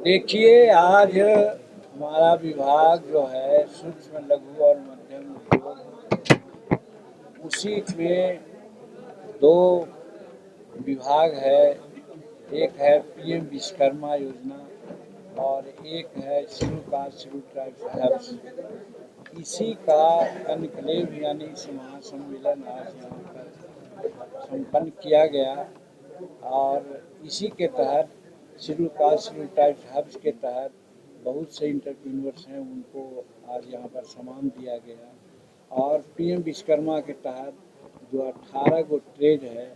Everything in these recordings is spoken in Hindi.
देखिए, आज हमारा विभाग जो है सूक्ष्म लघु और मध्यम उद्योग, उसी में दो विभाग है। एक है पीएम विश्वकर्मा योजना और एक है schedule caste schedule tribes health. इसी का कनक्लेव यानी महासम्मेलन आज यहाँ पर संपन्न किया गया और इसी के तहत schedule caste schedule tribes hubs के तहत बहुत से इंटरप्रीन्योर्स हैं, उनको आज यहाँ पर सम्मान दिया गया। और पीएम विश्वकर्मा के तहत जो 18 गो ट्रेड है,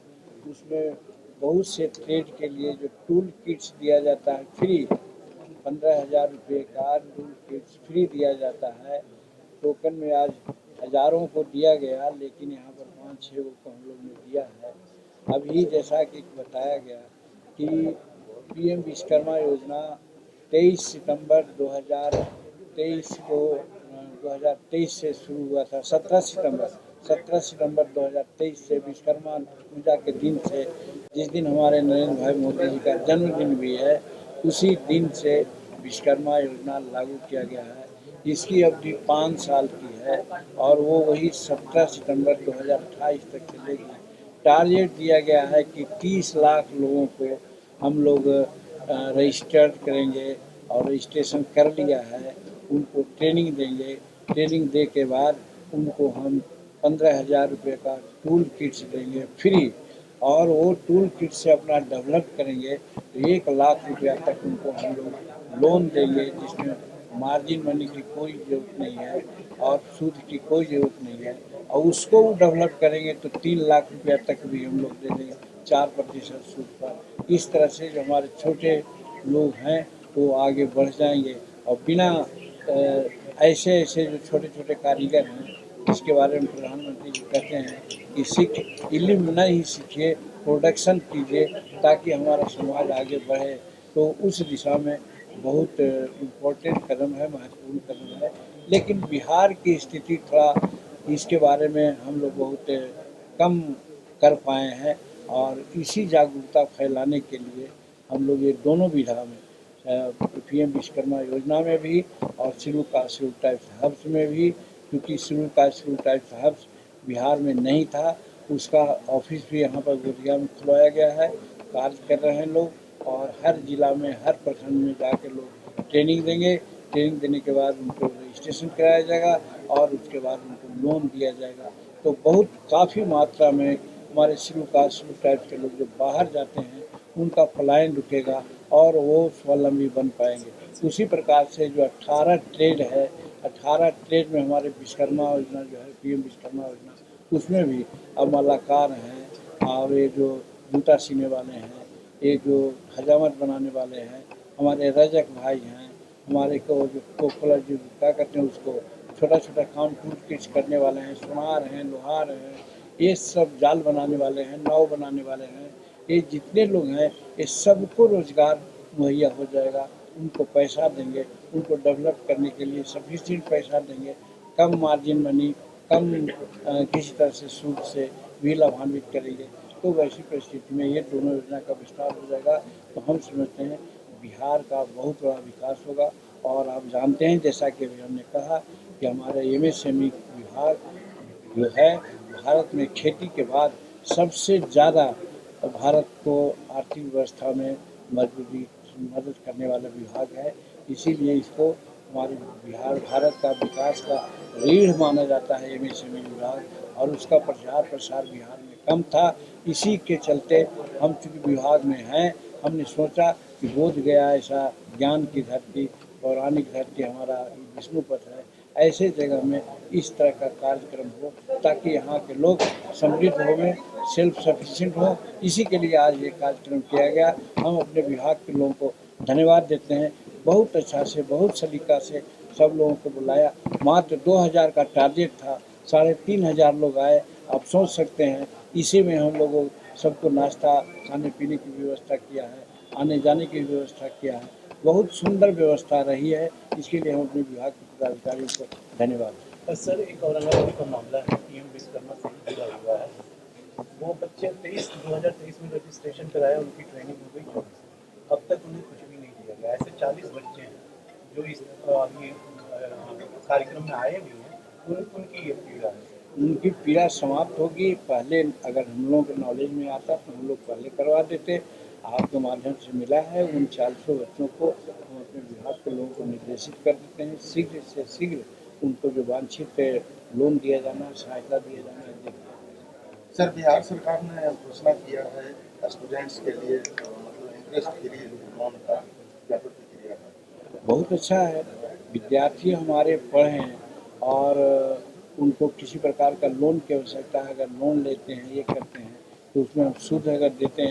उसमें बहुत से ट्रेड के लिए जो टूल किट्स दिया जाता है फ्री, 15,000 रुपये का टूल किट्स फ्री दिया जाता है। टोकन में आज हज़ारों को दिया गया, लेकिन यहाँ पर 5-6 को हम लोग ने दिया है। अभी जैसा कि बताया गया कि पीएम विश्वकर्मा योजना 23 सितंबर 2023 से शुरू हुआ था। 17 सितंबर 2023 से विश्वकर्मा पूजा के दिन से, जिस दिन हमारे नरेंद्र भाई मोदी जी का जन्मदिन भी है, उसी दिन से विश्वकर्मा योजना लागू किया गया है। इसकी अवधि 5 साल की है और वो वही 17 सितंबर 2028 तक चलेगी। टारगेट दिया गया है कि 30 लाख लोगों को हम लोग रजिस्टर्ड करेंगे और रजिस्ट्रेशन कर लिया है, उनको ट्रेनिंग देंगे। ट्रेनिंग दे के बाद उनको हम 15,000 रुपये का टूल किट्स देंगे फ्री, और वो टूल किट से अपना डेवलप करेंगे तो 1 लाख रुपया तक उनको हम लोग लोन देंगे, जिसमें मार्जिन मनी की कोई ज़रूरत नहीं है और सूद की कोई ज़रूरत नहीं है। और उसको डेवलप करेंगे तो 3 लाख रुपया तक भी हम लोग दे देंगे 4% सूद पर। इस तरह से जो हमारे छोटे लोग हैं वो आगे बढ़ जाएंगे और बिना ऐसे ऐसे जो छोटे छोटे कारीगर हैं, इसके बारे में प्रधानमंत्री जी कहते हैं कि सीख इल्म नहीं सीखिए, प्रोडक्शन कीजिए ताकि हमारा समाज आगे बढ़े। तो उस दिशा में बहुत इम्पोर्टेंट कदम है, महत्वपूर्ण कदम है। लेकिन बिहार की स्थिति थोड़ा, इसके बारे में हम लोग बहुत कम कर पाए हैं और इसी जागरूकता फैलाने के लिए हम लोग ये दोनों विधा में, पीएम विश्वकर्मा योजना में भी और schedule caste schedule tribes hubs में भी, क्योंकि schedule caste schedule tribes hubs Bihar में नहीं था, उसका ऑफिस भी यहाँ पर गोदिया में खुलवाया गया है। कार्य कर रहे हैं लोग और हर जिला में हर प्रखंड में जाकर लोग ट्रेनिंग देंगे। ट्रेनिंग देने के बाद उनको रजिस्ट्रेशन कराया जाएगा और उसके बाद उनको लोन दिया जाएगा। तो बहुत काफ़ी मात्रा में हमारे शेड्यूल कास्ट शेड्यूल ट्राइब्स के लोग जो बाहर जाते हैं उनका पलायन रुकेगा और वो स्वावलंबी बन पाएंगे। उसी प्रकार से जो 18 ट्रेड है, 18 ट्रेड में हमारे विश्वकर्मा योजना जो है, पीएम विश्वकर्मा योजना, उसमें भी अब मलाकार हैं और ये जो जूता सीने वाले हैं, ये जो हजामत बनाने वाले हैं, हमारे रजक भाई हैं, हमारे को जो कोकला जो क्या करते हैं उसको छोटा छोटा काम टूल किट्स करने वाले हैं, सुनार हैं, लोहार हैं, ये सब जाल बनाने वाले हैं, नाव बनाने वाले हैं, ये जितने लोग हैं ये सबको रोज़गार मुहैया हो जाएगा। उनको पैसा देंगे, उनको डेवलप करने के लिए सफिशिएंट पैसा देंगे, कम मार्जिन मनी, कम किसी तरह से सूद से भी लाभान्वित करेंगे। तो वैसी परिस्थिति में ये दोनों योजना का विस्तार हो जाएगा तो हम समझते हैं बिहार का बहुत बड़ा विकास होगा। और आप जानते हैं, जैसा कि अभी हमने कहा कि हमारा एमएसएमई विभाग जो है भारत में खेती के बाद सबसे ज़्यादा भारत को आर्थिक व्यवस्था में मदद करने वाला विभाग है। इसीलिए इसको हमारे बिहार भारत का विकास का रीढ़ माना जाता है एमएसएमई विभाग, और उसका प्रचार प्रसार बिहार में कम था। इसी के चलते हम चूँकि विभाग में हैं, हमने सोचा कि बोध गया ऐसा ज्ञान की धरती, पौराणिक धरती हमारा विष्णुपथ है, ऐसे जगह में इस तरह का कार्यक्रम हो ताकि यहाँ के लोग समृद्ध हों, सेल्फ सफिशिएंट हों। इसी के लिए आज ये कार्यक्रम किया गया। हम अपने विभाग के लोगों को धन्यवाद देते हैं। बहुत अच्छा से, बहुत सलीका से सब लोगों को बुलाया। मात्र 2000 का टारगेट था, 3500 लोग आए। आप सोच सकते हैं, इसी में हम लोगों सबको नाश्ता खाने पीने की व्यवस्था किया है, आने जाने की व्यवस्था किया है। बहुत सुंदर व्यवस्था रही है, इसके लिए हम अपने विभाग के पदाधिकारियों को धन्यवाद। सर, एक औरंगाबाद का मामला है, पीएम विश्वकर्मा से जुड़ा हुआ है। वो बच्चे 2023 में रजिस्ट्रेशन कराया, उनकी ट्रेनिंग हो गई, अब तक उन्हें कुछ भी नहीं दिया गया। ऐसे 40 बच्चे हैं जो इस ये कार्यक्रम में आए भी हैं, उनकी ये पीड़ा है। उनकी पीड़ा समाप्त होगी। पहले अगर हम लोगों के नॉलेज में आता तो हम लोग पहले करवा देते। आपके माध्यम से मिला है, उन 400 बच्चों को हम अपने विभाग के लोगों को निर्देशित कर देते हैं, शीघ्र से शीघ्र उनको जो वांछित लोन दिया जाना, सहायता दिया जाना। सर, बिहार सरकार ने घोषणा किया है स्टूडेंट्स के लिए मतलब इंटरेस्ट फ्री लोन का, क्या प्रतिक्रिया है? बहुत अच्छा है। विद्यार्थी हमारे पढ़े हैं और उनको किसी प्रकार का लोन की आवश्यकता है। अगर लोन लेते हैं, ये करते हैं, तो उसमें हम सूद अगर लेते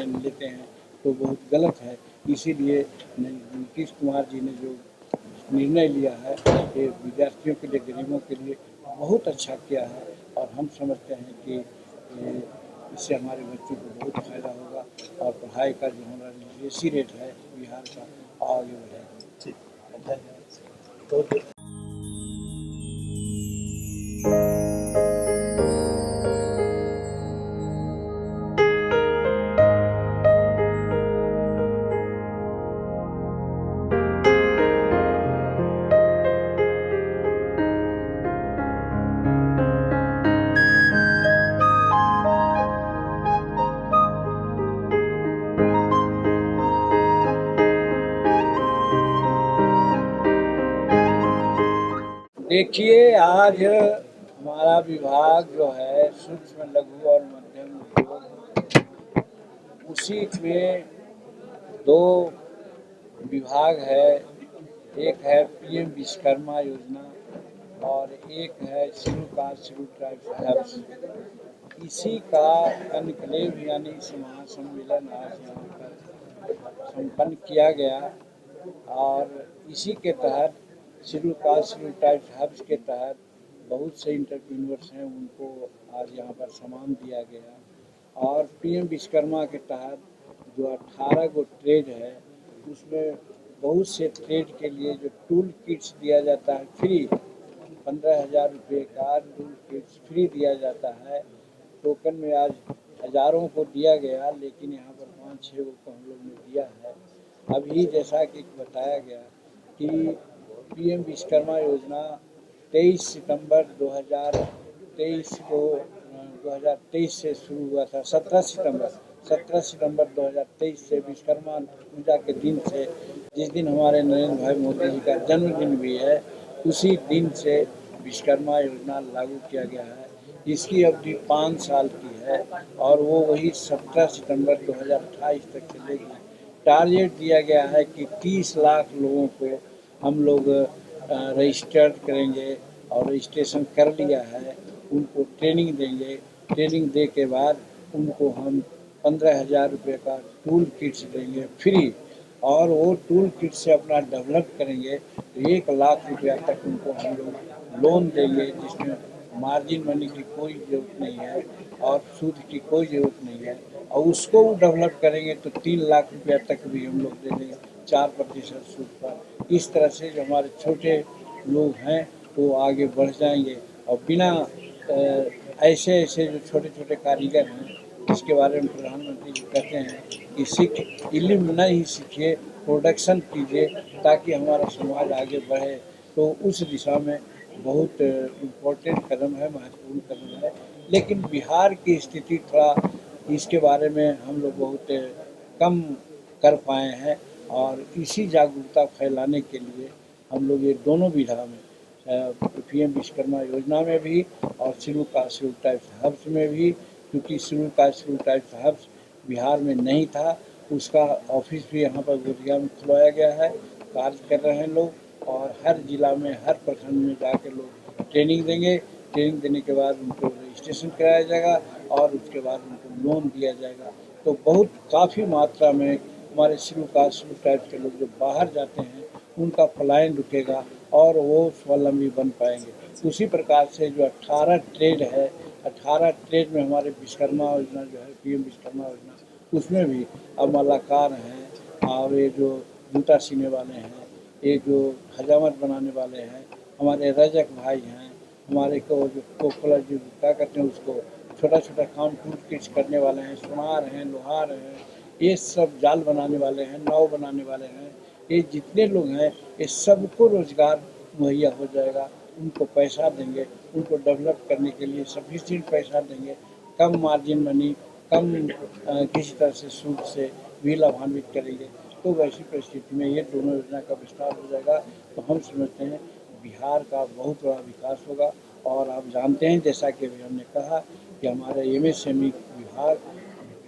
हैं तो बहुत गलत है। इसीलिए नीतीश कुमार जी ने जो निर्णय लिया है, ये विद्यार्थियों के लिए, गरीबों के लिए बहुत अच्छा किया है। और हम समझते हैं कि इससे हमारे बच्चों को बहुत फायदा होगा और पढ़ाई का जो हमारा लिटरेसी रेट है बिहार का आगे बढ़ेगा। ठीक, धन्यवाद। तो देखिए, आज हमारा विभाग जो है सूक्ष्म, लघु और मध्यम उद्योग, उसी में 2 विभाग है। एक है पीएम विश्वकर्मा योजना और एक है schedule caste schedule tribes hubs. इसी का कनक्लेव यानी इस महासम्मेलन आज यहाँ पर संपन्न किया गया और इसी के तहत schedule caste schedule tribes hubs के तहत बहुत से इंटरप्रीन्योर्स हैं, उनको आज यहाँ पर सम्मान दिया गया। और पीएम विश्वकर्मा के तहत जो 18 गो ट्रेड है, उसमें बहुत से ट्रेड के लिए जो टूल किट्स दिया जाता है फ्री, 15,000 रुपये का टूल किट्स फ्री दिया जाता है। टोकन में आज हज़ारों को दिया गया, लेकिन यहाँ पर 5-6 को हम लोग ने दिया है। अभी जैसा कि बताया गया कि पीएम विश्वकर्मा योजना 23 सितंबर 2023 से शुरू हुआ था। 17 सितंबर 2023 से विश्वकर्मा पूजा के दिन से, जिस दिन हमारे नरेंद्र भाई मोदी जी का जन्मदिन भी है, उसी दिन से विश्वकर्मा योजना लागू किया गया है। इसकी अवधि 5 साल की है और वो वही 17 सितंबर 2028 तक चलेगी। टारगेट दिया गया है कि 30 लाख लोगों को हम लोग रजिस्टर्ड करेंगे और रजिस्ट्रेशन कर लिया है, उनको ट्रेनिंग देंगे। ट्रेनिंग दे के बाद उनको हम 15,000 रुपये का टूल किट्स देंगे फ्री और वो टूल किट से अपना डेवलप करेंगे तो 1 लाख रुपया तक उनको हम लोग लोन देंगे, जिसमें मार्जिन मनी की कोई ज़रूरत नहीं है और सूद की कोई ज़रूरत नहीं है। और उसको डेवलप करेंगे तो 3 लाख रुपया तक भी हम लोग दे देंगे 4% सूद पर। इस तरह से जो हमारे छोटे लोग हैं वो आगे बढ़ जाएंगे और बिना ऐसे जो छोटे छोटे कारीगर हैं, जिसके बारे में प्रधानमंत्री जी कहते हैं कि इल्म न ही सीखिए, प्रोडक्शन कीजिए ताकि हमारा समाज आगे बढ़े। तो उस दिशा में बहुत इम्पोर्टेंट कदम है, महत्वपूर्ण कदम है। लेकिन बिहार की स्थिति थोड़ा इसके बारे में हम लोग बहुत कम कर पाए हैं और इसी जागरूकता फैलाने के लिए हम लोग ये दोनों विधा में पीएम विश्वकर्मा योजना में भी और schedule caste schedule tribes hubs में भी, क्योंकि schedule caste schedule tribes hubs Bihar में नहीं था, उसका ऑफिस भी यहाँ पर गोदिया में खुलवाया गया है। कार्य कर रहे हैं लोग और हर जिला में, हर प्रखंड में जाकर लोग ट्रेनिंग देंगे। ट्रेनिंग देने के बाद उनको रजिस्ट्रेशन कराया जाएगा और उसके बाद उनको लोन दिया जाएगा। तो बहुत काफ़ी मात्रा में हमारे शेड्यूल कास्ट शेड्यूल ट्राइब्स के लोग जो बाहर जाते हैं उनका पलायन रुकेगा और वो स्वावलंबी बन पाएंगे। उसी प्रकार से जो 18 ट्रेड है, 18 ट्रेड में हमारे विश्वकर्मा योजना जो है, पीएम विश्वकर्मा योजना, उसमें भी अब मलाकार हैं और ये जो जूता सीने वाले हैं, ये जो हजामत बनाने वाले हैं, हमारे रजक भाई हैं, हमारे को जो कोकला जो क्या कहते हैं उसको, छोटा छोटा काम टूल किट्स करने वाले हैं, सुनार हैं, लोहार हैं, ये सब जाल बनाने वाले हैं, नाव बनाने वाले हैं, ये जितने लोग हैं ये सबको रोजगार मुहैया हो जाएगा। उनको पैसा देंगे, उनको डेवलप करने के लिए सफिशिएंट पैसा देंगे, कम मार्जिन मनी, कम किसी तरह से सूद से भी लाभान्वित करेंगे। तो वैसी परिस्थिति में ये दोनों योजना का विस्तार हो जाएगा तो हम समझते हैं बिहार का बहुत बड़ा विकास होगा। और आप जानते हैं जैसा कि अभी हमने कहा कि हमारे एमएसएमई विभाग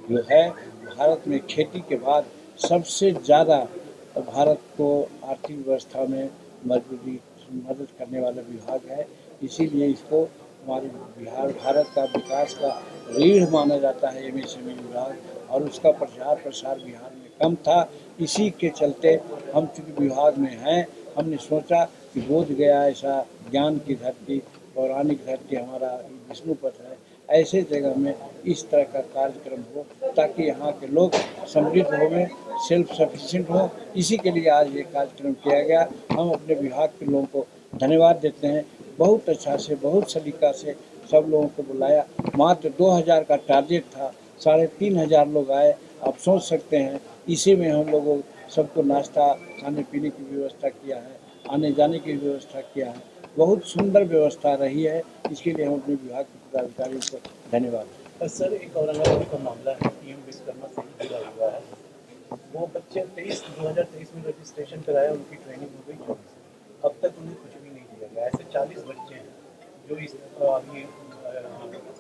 जो है भारत में खेती के बाद सबसे ज़्यादा भारत को आर्थिक व्यवस्था में मदद करने वाला विभाग है। इसीलिए इसको हमारे बिहार भारत का विकास का रीढ़ माना जाता है एमएसएमई विभाग। और उसका प्रचार प्रसार बिहार में कम था, इसी के चलते हम चूँकि विभाग में हैं, हमने सोचा कि बोध गया ऐसा ज्ञान की धरती, पौराणिक धरती हमारा विष्णुपथ है, ऐसे जगह में इस तरह का कार्यक्रम हो ताकि यहाँ के लोग समृद्ध हों, सेल्फ सफिशिएंट हों। इसी के लिए आज ये कार्यक्रम किया गया। हम अपने विभाग के लोगों को धन्यवाद देते हैं। बहुत अच्छा से, बहुत सलीका से सब लोगों को बुलाया। मात्र 2000 का टारगेट था, 3500 लोग आए। आप सोच सकते हैं, इसी में हम लोगों सबको नाश्ता खाने पीने की व्यवस्था किया है, आने जाने की व्यवस्था किया है। बहुत सुंदर व्यवस्था रही है, इसके लिए हम अपने विभाग के पदाधिकारियों को धन्यवाद देते हैं। सर, एक औरंगाबाद का मामला है, पीएम विश्वकर्मा से जुड़ा हुआ है। वो बच्चे 2023 में रजिस्ट्रेशन कराया, उनकी ट्रेनिंग हो गई 24। अब तक उन्हें कुछ भी नहीं दिया गया। ऐसे 40 बच्चे हैं जो इस अभी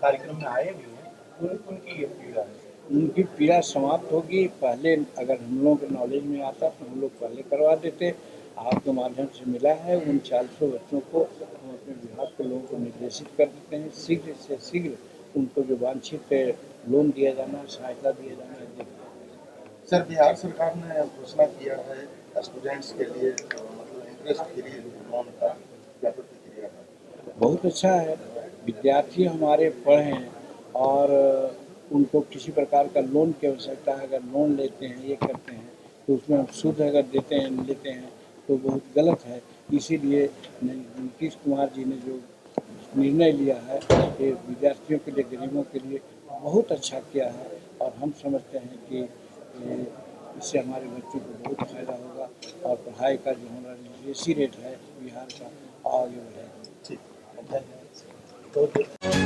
कार्यक्रम में आए भी हैं, उनकी ये पीड़ा है। उनकी पीड़ा समाप्त होगी। पहले अगर हम लोगों के नॉलेज में आता तो हम लोग पहले करवा देते। आपके माध्यम से मिला है, उन 400 बच्चों को हम अपने विभाग के लोगों को निर्देशित कर देते हैं शीघ्र से शीघ्र उनको जो वांछित लोन दिया जाना, सहायता दिया जाना है। सर, बिहार सरकार ने घोषणा किया है स्टूडेंट्स के लिए मतलब इंटरेस्ट फ्री लोन का, क्या प्रतिक्रिया है? बहुत अच्छा है। विद्यार्थी हमारे पढ़े हैं और उनको किसी प्रकार का लोन की आवश्यकता है। अगर लोन लेते हैं, ये करते हैं तो उसमें हम सूद अगर लेते हैं तो बहुत गलत है। इसीलिए नीतीश कुमार जी ने जो निर्णय लिया है ये विद्यार्थियों के लिए, गरीबों के लिए बहुत अच्छा किया है। और हम समझते हैं कि इससे हमारे बच्चों को बहुत फायदा होगा और पढ़ाई का जो हमारा लिटरेसी रेट है बिहार का आगे बढ़ेगा। ठीक। धन्यवाद।